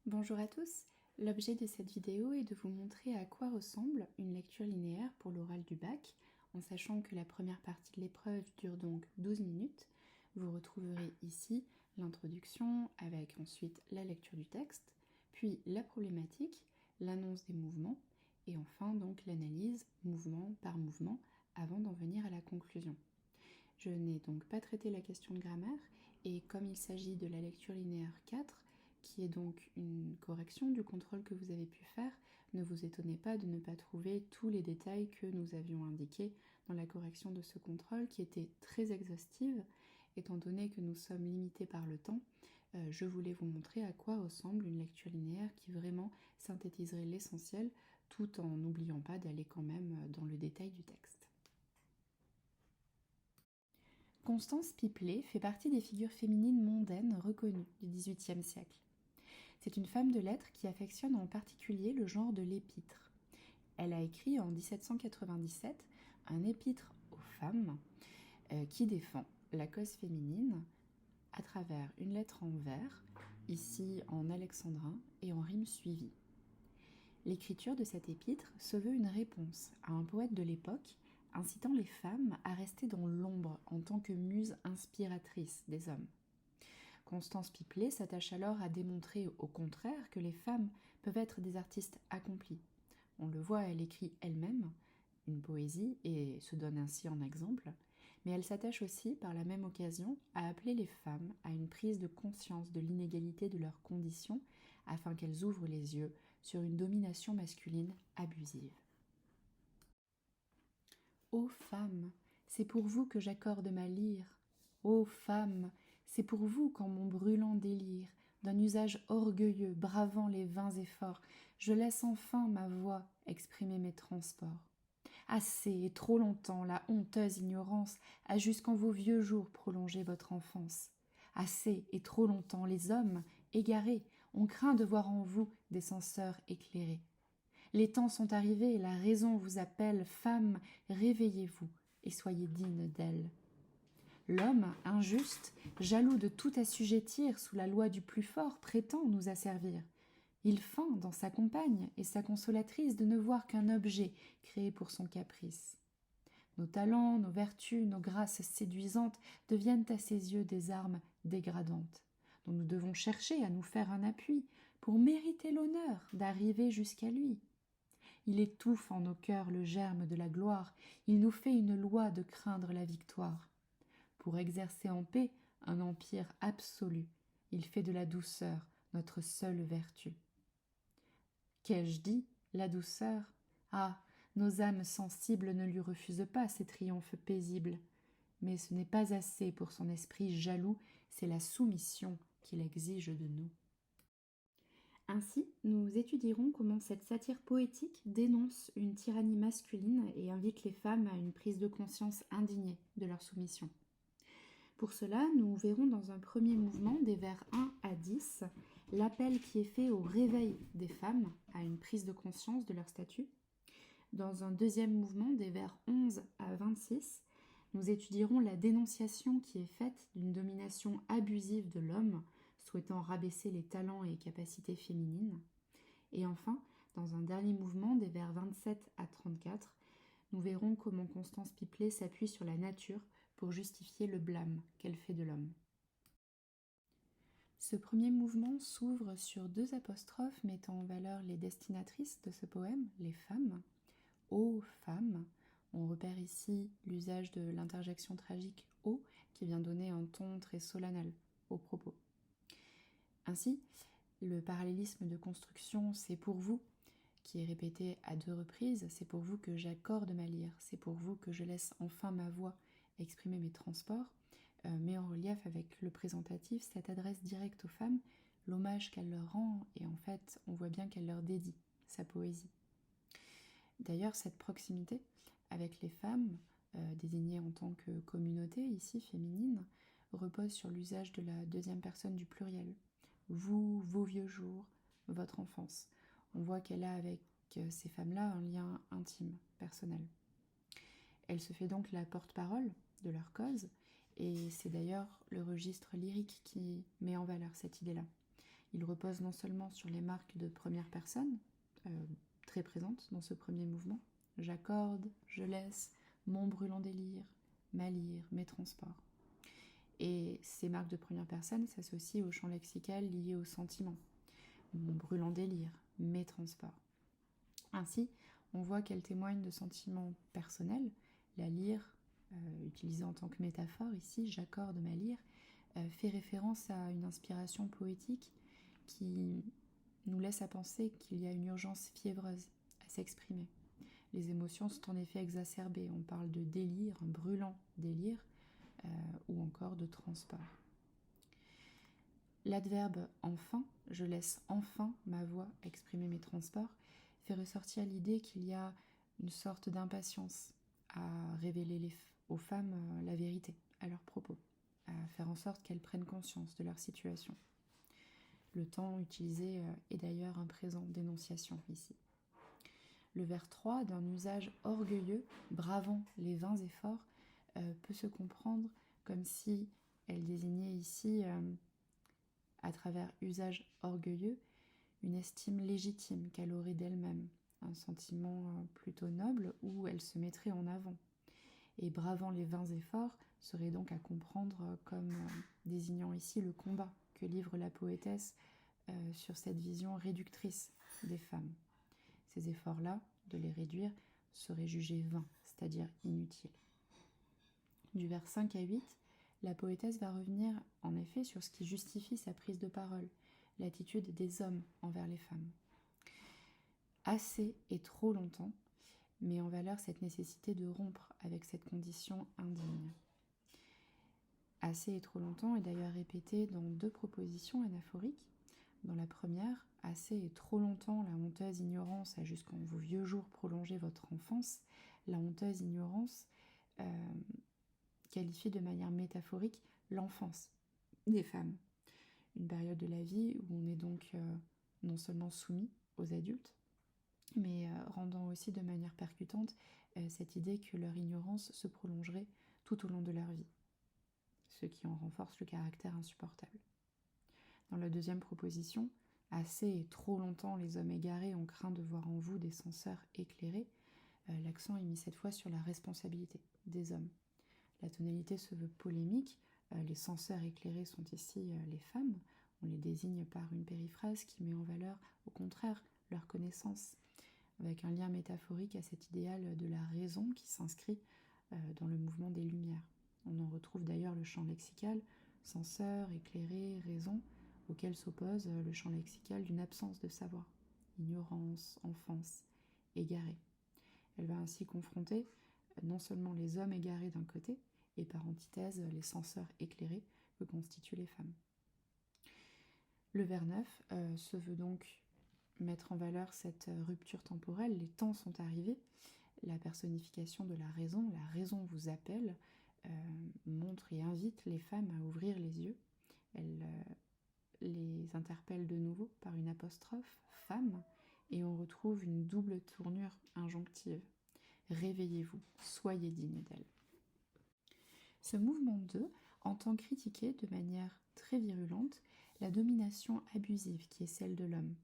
Bonjour à tous, l'objet de cette vidéo est de vous montrer à quoi ressemble une lecture linéaire pour l'oral du bac, en sachant que la première partie de l'épreuve dure donc 12 minutes. Vous retrouverez ici l'introduction avec ensuite la lecture du texte, puis la problématique, l'annonce des mouvements, et enfin donc l'analyse mouvement par mouvement avant d'en venir à la conclusion. Je n'ai donc pas traité la question de grammaire, et comme il s'agit de la lecture linéaire 4, qui est donc une correction du contrôle que vous avez pu faire, ne vous étonnez pas de ne pas trouver tous les détails que nous avions indiqués dans la correction de ce contrôle, qui était très exhaustive. Étant donné que nous sommes limités par le temps, je voulais vous montrer à quoi ressemble une lecture linéaire qui vraiment synthétiserait l'essentiel, tout en n'oubliant pas d'aller quand même dans le détail du texte. Constance Pipelet fait partie des figures féminines mondaines reconnues du XVIIIe siècle. C'est une femme de lettres qui affectionne en particulier le genre de l'épître. Elle a écrit en 1797 un épître aux femmes qui défend la cause féminine à travers une lettre en vers, ici en alexandrin et en rime suivie. L'écriture de cet épître se veut une réponse à un poète de l'époque incitant les femmes à rester dans l'ombre en tant que muse inspiratrice des hommes. Constance Pipelet s'attache alors à démontrer au contraire que les femmes peuvent être des artistes accomplis. On le voit, elle écrit elle-même une poésie et se donne ainsi en exemple, mais elle s'attache aussi par la même occasion à appeler les femmes à une prise de conscience de l'inégalité de leurs conditions afin qu'elles ouvrent les yeux sur une domination masculine abusive. Ô femmes, c'est pour vous que j'accorde ma lyre. Ô femmes, c'est pour vous qu'en mon brûlant délire, d'un usage orgueilleux, bravant les vains efforts, je laisse enfin ma voix exprimer mes transports. Assez et trop longtemps la honteuse ignorance a jusqu'en vos vieux jours prolongé votre enfance. Assez et trop longtemps les hommes, égarés, ont craint de voir en vous des censeurs éclairés. Les temps sont arrivés, la raison vous appelle, femmes, réveillez-vous et soyez dignes d'elle. L'homme, injuste, jaloux de tout assujettir sous la loi du plus fort, prétend nous asservir. Il feint dans sa compagne et sa consolatrice de ne voir qu'un objet créé pour son caprice. Nos talents, nos vertus, nos grâces séduisantes deviennent à ses yeux des armes dégradantes, dont nous devons chercher à nous faire un appui pour mériter l'honneur d'arriver jusqu'à lui. Il étouffe en nos cœurs le germe de la gloire, il nous fait une loi de craindre la victoire. Pour exercer en paix un empire absolu, il fait de la douceur notre seule vertu. Qu'ai-je dit, la douceur? Ah, nos âmes sensibles ne lui refusent pas ces triomphes paisibles. Mais ce n'est pas assez pour son esprit jaloux, c'est la soumission qu'il exige de nous. Ainsi, nous étudierons comment cette satire poétique dénonce une tyrannie masculine et invite les femmes à une prise de conscience indignée de leur soumission. Pour cela, nous verrons dans un premier mouvement des vers 1 à 10 l'appel qui est fait au réveil des femmes à une prise de conscience de leur statut. Dans un deuxième mouvement des vers 11 à 26, nous étudierons la dénonciation qui est faite d'une domination abusive de l'homme, souhaitant rabaisser les talents et capacités féminines. Et enfin, dans un dernier mouvement des vers 27 à 34, nous verrons comment Constance Pipelet s'appuie sur la nature pour justifier le blâme qu'elle fait de l'homme. Ce premier mouvement s'ouvre sur deux apostrophes mettant en valeur les destinatrices de ce poème, les femmes. Ô femmes, on repère ici l'usage de l'interjection tragique ô qui vient donner un ton très solennel au propos. Ainsi, le parallélisme de construction c'est pour vous qui est répété à deux reprises, c'est pour vous que j'accorde ma lyre, c'est pour vous que je laisse enfin ma voix exprimer mes transports, met en relief avec le présentatif cette adresse directe aux femmes, l'hommage qu'elle leur rend, et en fait on voit bien qu'elle leur dédie sa poésie. D'ailleurs, cette proximité avec les femmes, désignées en tant que communauté, ici féminine, repose sur l'usage de la deuxième personne du pluriel. Vous, vos vieux jours, votre enfance. On voit qu'elle a avec ces femmes-là un lien intime, personnel. Elle se fait donc la porte-parole de leur cause, et c'est d'ailleurs le registre lyrique qui met en valeur cette idée-là. Il repose non seulement sur les marques de première personne, très présentes dans ce premier mouvement, j'accorde, je laisse, mon brûlant délire, ma lyre, mes transports. Et ces marques de première personne s'associent au champ lexical lié au sentiment, mon brûlant délire, mes transports. Ainsi, on voit qu'elle témoigne de sentiments personnels. La lyre, utilisée en tant que métaphore ici, j'accorde ma lyre, fait référence à une inspiration poétique qui nous laisse à penser qu'il y a une urgence fiévreuse à s'exprimer. Les émotions sont en effet exacerbées. On parle de délire, un brûlant délire, ou encore de transport. L'adverbe enfin, je laisse enfin ma voix exprimer mes transports, fait ressortir l'idée qu'il y a une sorte d'impatience à révéler aux femmes la vérité à leurs propos, à faire en sorte qu'elles prennent conscience de leur situation. Le temps utilisé est d'ailleurs un présent d'énonciation ici. Le vers 3, d'un usage orgueilleux, bravant les vains efforts, peut se comprendre comme si elle désignait ici, à travers usage orgueilleux, une estime légitime qu'elle aurait d'elle-même, un sentiment plutôt noble où elle se mettrait en avant. Et bravant les vains efforts serait donc à comprendre comme désignant ici le combat que livre la poétesse sur cette vision réductrice des femmes. Ces efforts-là, de les réduire, seraient jugés vains, c'est-à-dire inutiles. Du vers 5 à 8, la poétesse va revenir en effet sur ce qui justifie sa prise de parole, l'attitude des hommes envers les femmes. Assez et trop longtemps met en valeur cette nécessité de rompre avec cette condition indigne. Assez et trop longtemps est d'ailleurs répété dans 2 propositions anaphoriques. Dans la première, assez et trop longtemps la honteuse ignorance a jusqu'en vos vieux jours prolongé votre enfance. La honteuse ignorance qualifie de manière métaphorique l'enfance des femmes. Une période de la vie où on est donc non seulement soumis aux adultes, mais rendant aussi de manière percutante cette idée que leur ignorance se prolongerait tout au long de leur vie, ce qui en renforce le caractère insupportable. Dans la deuxième proposition, assez et trop longtemps les hommes égarés ont craint de voir en vous des censeurs éclairés, l'accent est mis cette fois sur la responsabilité des hommes. La tonalité se veut polémique, les censeurs éclairés sont ici les femmes, on les désigne par une périphrase qui met en valeur au contraire leur connaissance, avec un lien métaphorique à cet idéal de la raison qui s'inscrit dans le mouvement des Lumières. On en retrouve d'ailleurs le champ lexical, censeur, éclairé, raison, auquel s'oppose le champ lexical d'une absence de savoir, ignorance, enfance, égaré. Elle va ainsi confronter non seulement les hommes égarés d'un côté, et par antithèse les censeurs éclairés que constituent les femmes. Le vers 9 se veut donc mettre en valeur cette rupture temporelle, les temps sont arrivés, la personnification de la raison vous appelle, montre et invite les femmes à ouvrir les yeux, elle les interpelle de nouveau par une apostrophe, femme, et on retrouve une double tournure injonctive. Réveillez-vous, soyez digne d'elle. Ce mouvement 2 entend critiquer de manière très virulente la domination abusive qui est celle de l'homme.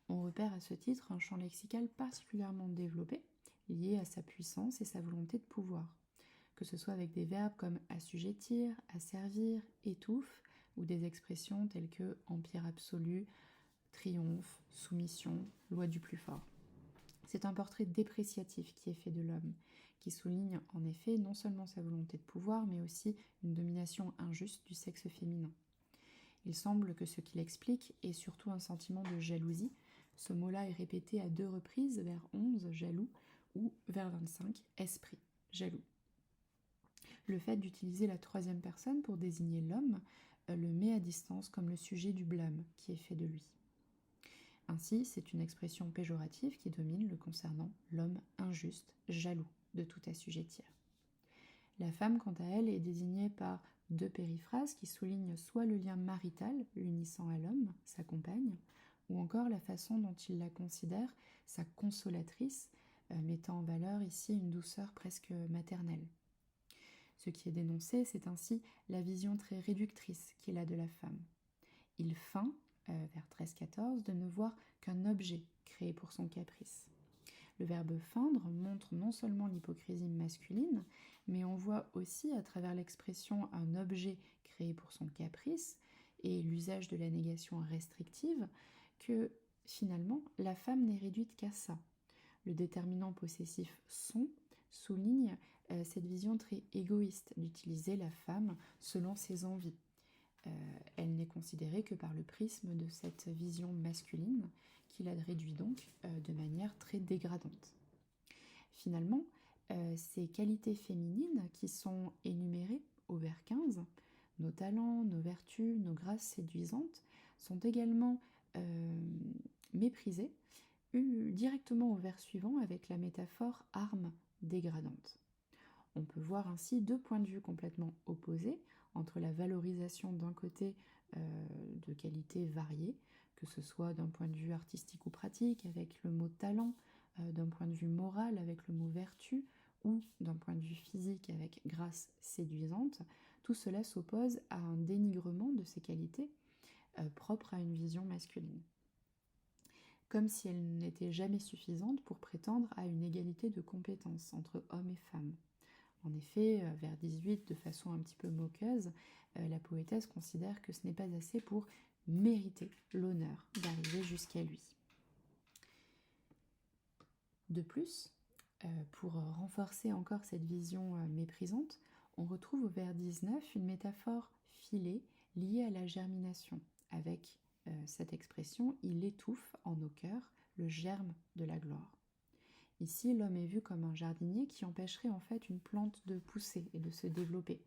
On repère à ce titre un champ lexical particulièrement développé, lié à sa puissance et sa volonté de pouvoir, que ce soit avec des verbes comme assujettir, asservir, étouffe, ou des expressions telles que empire absolu, triomphe, soumission, loi du plus fort. C'est un portrait dépréciatif qui est fait de l'homme, qui souligne en effet non seulement sa volonté de pouvoir, mais aussi une domination injuste du sexe féminin. Il semble que ce qu'il explique est surtout un sentiment de jalousie. Ce mot-là est répété à 2 reprises, vers 11, jaloux, ou vers 25, esprit, jaloux. Le fait d'utiliser la 3e personne pour désigner l'homme le met à distance comme le sujet du blâme qui est fait de lui. Ainsi, c'est une expression péjorative qui domine le concernant l'homme injuste, jaloux de tout assujettir. La femme, quant à elle, est désignée par 2 périphrases qui soulignent soit le lien marital l'unissant à l'homme, sa compagne, ou encore la façon dont il la considère, sa consolatrice, mettant en valeur ici une douceur presque maternelle. Ce qui est dénoncé, c'est ainsi la vision très réductrice qu'il a de la femme. Il feint vers 13-14, de ne voir qu'un objet créé pour son caprice. Le verbe feindre montre non seulement l'hypocrisie masculine, mais on voit aussi à travers l'expression un objet créé pour son caprice et l'usage de la négation restrictive que finalement la femme n'est réduite qu'à ça. Le déterminant possessif son souligne cette vision très égoïste d'utiliser la femme selon ses envies. Elle n'est considérée que par le prisme de cette vision masculine qui la réduit donc de manière très dégradante. Finalement, ces qualités féminines qui sont énumérées au vers 15, nos talents, nos vertus, nos grâces séduisantes, sont également méprisées directement au vers suivant avec la métaphore arme dégradante. On peut voir ainsi deux points de vue complètement opposés entre la valorisation d'un côté de qualités variées, que ce soit d'un point de vue artistique ou pratique avec le mot talent, d'un point de vue moral avec le mot vertu, ou d'un point de vue physique avec grâce séduisante. Tout cela s'oppose à un dénigrement de ces qualités propres à une vision masculine, comme si elles n'étaient jamais suffisantes pour prétendre à une égalité de compétences entre hommes et femmes. En effet, vers 18, de façon un petit peu moqueuse, la poétesse considère que ce n'est pas assez pour mériter l'honneur d'arriver jusqu'à lui. De plus, pour renforcer encore cette vision méprisante, on retrouve au vers 19 une métaphore filée liée à la germination, avec cette expression « il étouffe en nos cœurs le germe de la gloire ». Ici, l'homme est vu comme un jardinier qui empêcherait en fait une plante de pousser et de se développer.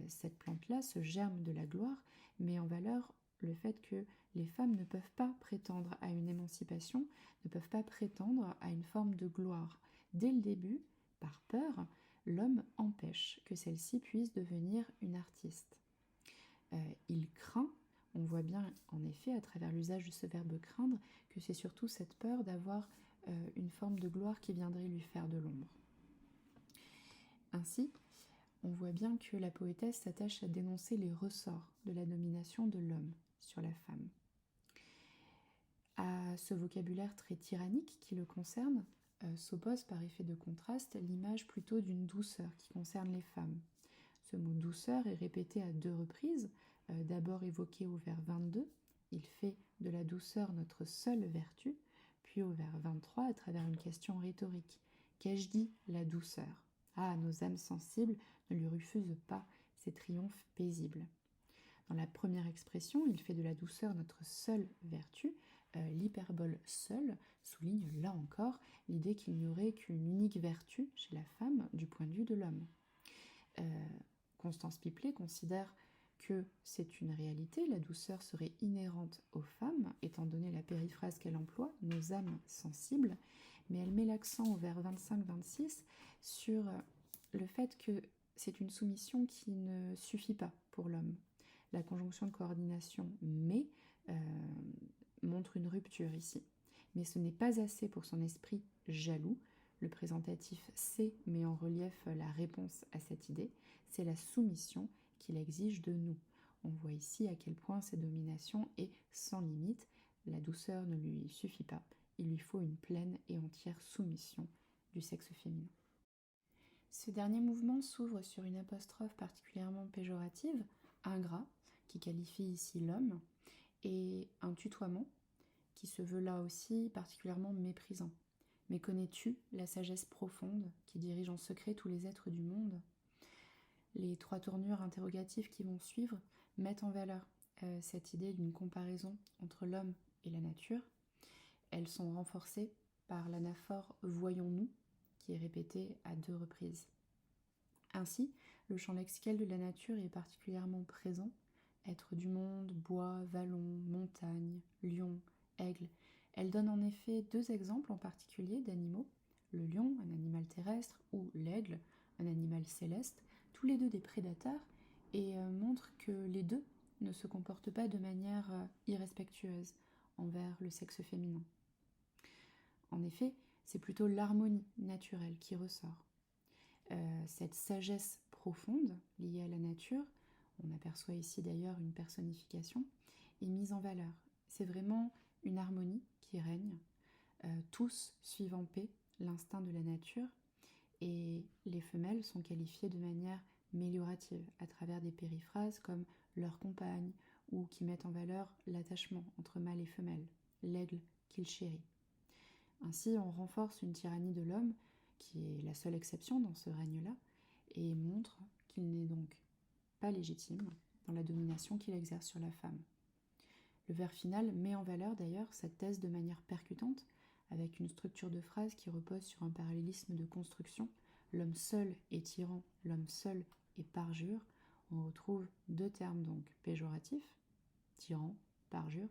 Cette plante-là, ce germe de la gloire, met en valeur le fait que les femmes ne peuvent pas prétendre à une émancipation, ne peuvent pas prétendre à une forme de gloire. Dès le début, par peur, l'homme empêche que celle-ci puisse devenir une artiste. Il craint, on voit bien en effet à travers l'usage de ce verbe craindre, que c'est surtout cette peur d'avoir une forme de gloire qui viendrait lui faire de l'ombre. Ainsi, on voit bien que la poétesse s'attache à dénoncer les ressorts de la domination de l'homme sur la femme. À ce vocabulaire très tyrannique qui le concerne, s'oppose par effet de contraste l'image plutôt d'une douceur qui concerne les femmes. Ce mot douceur est répété à deux reprises, d'abord évoqué au vers 22, il fait de la douceur notre seule vertu, puis au vers 23 à travers une question rhétorique. Qu'ai-je dit, la douceur ? Ah, nos âmes sensibles ne lui refusent pas ces triomphes paisibles. Dans la première expression, il fait de la douceur notre seule vertu. L'hyperbole seule souligne là encore l'idée qu'il n'y aurait qu'une unique vertu chez la femme du point de vue de l'homme. Constance Pipelet considère que c'est une réalité, la douceur serait inhérente aux femmes, étant donné la périphrase qu'elle emploie, nos âmes sensibles, mais elle met l'accent au vers 25-26 sur le fait que c'est une soumission qui ne suffit pas pour l'homme. La conjonction de coordination « mais » montre une rupture ici. Mais ce n'est pas assez pour son esprit jaloux. Le présentatif « c'est » met en relief la réponse à cette idée. C'est la soumission qu'il exige de nous. On voit ici à quel point cette domination est sans limite. La douceur ne lui suffit pas. Il lui faut une pleine et entière soumission du sexe féminin. Ce dernier mouvement s'ouvre sur une apostrophe particulièrement péjorative, ingrat, qui qualifie ici l'homme, et un tutoiement qui se veut là aussi particulièrement méprisant. Mais connais-tu la sagesse profonde qui dirige en secret tous les êtres du monde ? Les trois tournures interrogatives qui vont suivre mettent en valeur cette idée d'une comparaison entre l'homme et la nature. Elles sont renforcées par l'anaphore « voyons-nous » qui est répétée à deux reprises. Ainsi, le champ lexical de la nature est particulièrement présent. Êtres du monde, bois, vallons, montagnes, lions, aigles. Elle donne en effet deux exemples en particulier d'animaux, le lion, un animal terrestre, ou l'aigle, un animal céleste, tous les deux des prédateurs, et montre que les deux ne se comportent pas de manière irrespectueuse envers le sexe féminin. En effet, c'est plutôt l'harmonie naturelle qui ressort. Cette sagesse profonde liée à la nature, on aperçoit ici d'ailleurs une personnification, est mise en valeur. C'est vraiment une harmonie qui règne, tous suivent en paix l'instinct de la nature, et les femelles sont qualifiées de manière méliorative à travers des périphrases comme leur compagne ou qui mettent en valeur l'attachement entre mâle et femelle, l'aigle qu'il chérit. Ainsi, on renforce une tyrannie de l'homme qui est la seule exception dans ce règne-là et montre qu'il n'est donc pas légitime dans la domination qu'il exerce sur la femme. Le vers final met en valeur d'ailleurs cette thèse de manière percutante, avec une structure de phrase qui repose sur un parallélisme de construction. L'homme seul est tyran, l'homme seul est parjure. On retrouve deux termes donc péjoratifs, tyran, parjure,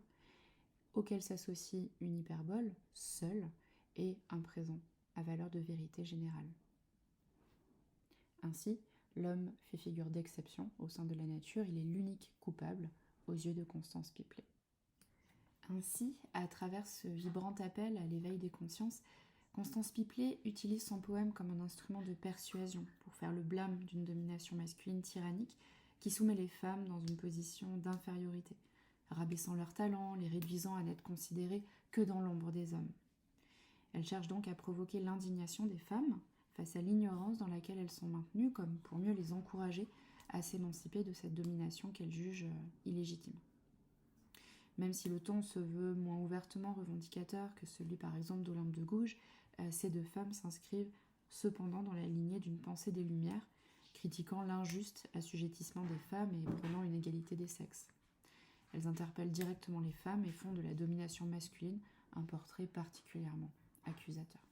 auxquels s'associe une hyperbole, seul, et un présent, à valeur de vérité générale. Ainsi, l'homme fait figure d'exception au sein de la nature, il est l'unique coupable aux yeux de Constance Pipelet. Ainsi, à travers ce vibrant appel à l'éveil des consciences, Constance Pipelet utilise son poème comme un instrument de persuasion pour faire le blâme d'une domination masculine tyrannique qui soumet les femmes dans une position d'infériorité, rabaissant leurs talents, les réduisant à n'être considérées que dans l'ombre des hommes. Elle cherche donc à provoquer l'indignation des femmes face à l'ignorance dans laquelle elles sont maintenues, comme pour mieux les encourager à s'émanciper de cette domination qu'elles jugent illégitime. Même si le ton se veut moins ouvertement revendicateur que celui par exemple d'Olympe de Gouges, ces deux femmes s'inscrivent cependant dans la lignée d'une pensée des Lumières, critiquant l'injuste assujettissement des femmes et prônant une égalité des sexes. Elles interpellent directement les femmes et font de la domination masculine un portrait particulièrement accusateur.